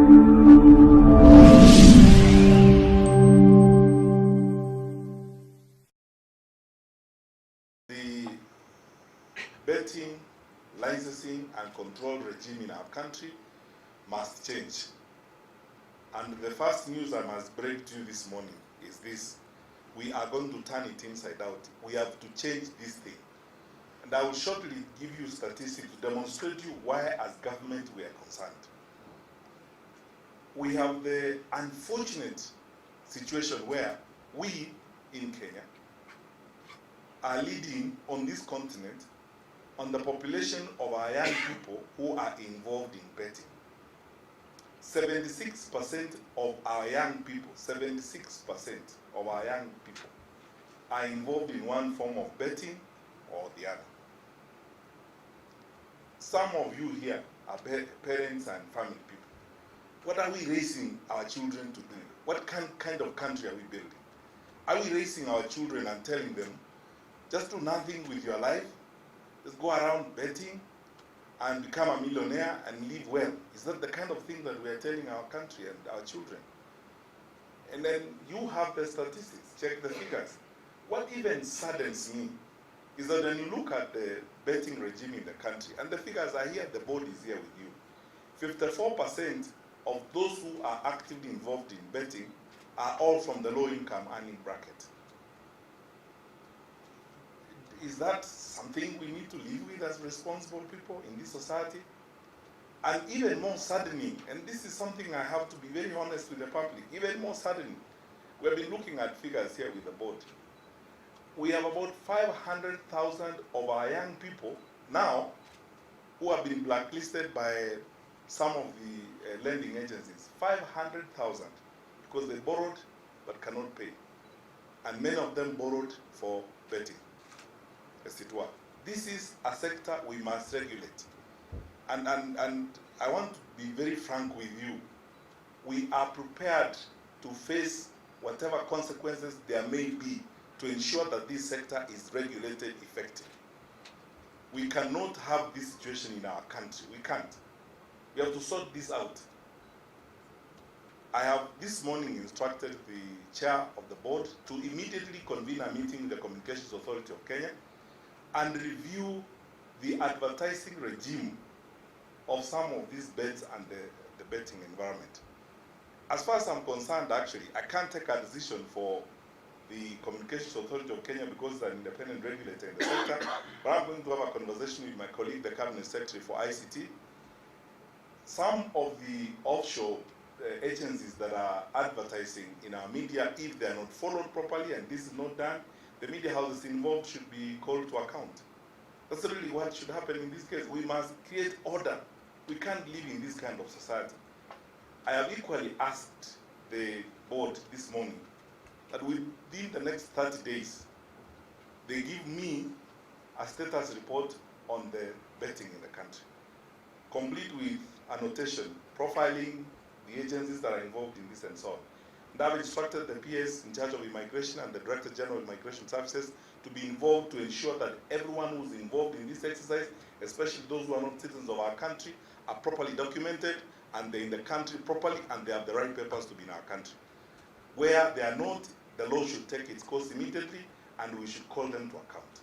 The betting, licensing and control regime in our country must change. And the first news I must break to you this morning is this: we are going to turn it inside out. We have to change this thing. And I will shortly give you statistics to demonstrate you why, as government, we are concerned. We have the unfortunate situation where we in Kenya are leading on this continent on the population of our young people who are involved in betting. 76% of our young people, 76% of our young people are involved in one form of betting or the other. Some of you here are parents and family people. What are we raising our children to do? What kind of country are we building? Are we raising our children and telling them, just do nothing with your life, just go around betting and become a millionaire and live well? Is that the kind of thing that we are telling our country and our children? And then you have the statistics, check the figures. What even saddens me is that when you look at the betting regime in the country, and the figures are here, the board is here with you, 54% of those who are actively involved in betting are all from the low-income earning bracket. Is that something we need to live with as responsible people in this society? And even more saddening, and this is something I have to be very honest with the public, even more saddening, we have been looking at figures here with the board. We have about 500,000 of our young people now who have been blacklisted by some of the lending agencies. 500,000 because they borrowed but cannot pay. And many of them borrowed for betting, as it were. This is a sector we must regulate. And I want to be very frank with you. We are prepared to face whatever consequences there may be to ensure that this sector is regulated effectively. We cannot have this situation in our country. We can't. We have to sort this out. I have this morning instructed the chair of the board to immediately convene a meeting with the Communications Authority of Kenya and review the advertising regime of some of these bets and the betting environment. As far as I'm concerned, actually, I can't take a decision for the Communications Authority of Kenya because it's an independent regulator in the sector, but I'm going to have a conversation with my colleague, the Cabinet Secretary for ICT. Some of the offshore agencies that are advertising in our media, if they are not followed properly and this is not done, the media houses involved should be called to account. That's really what should happen in this case. We must create order. We can't live in this kind of society. I have equally asked the board this morning that within the next 30 days, they give me a status report on the betting in the country, complete with annotation, profiling the agencies that are involved in this and so on. And I've instructed the PS in charge of immigration and the Director General of Immigration Services to be involved to ensure that everyone who's involved in this exercise, especially those who are not citizens of our country, are properly documented and they're in the country properly and they have the right papers to be in our country. Where they are not, the law should take its course immediately and we should call them to account.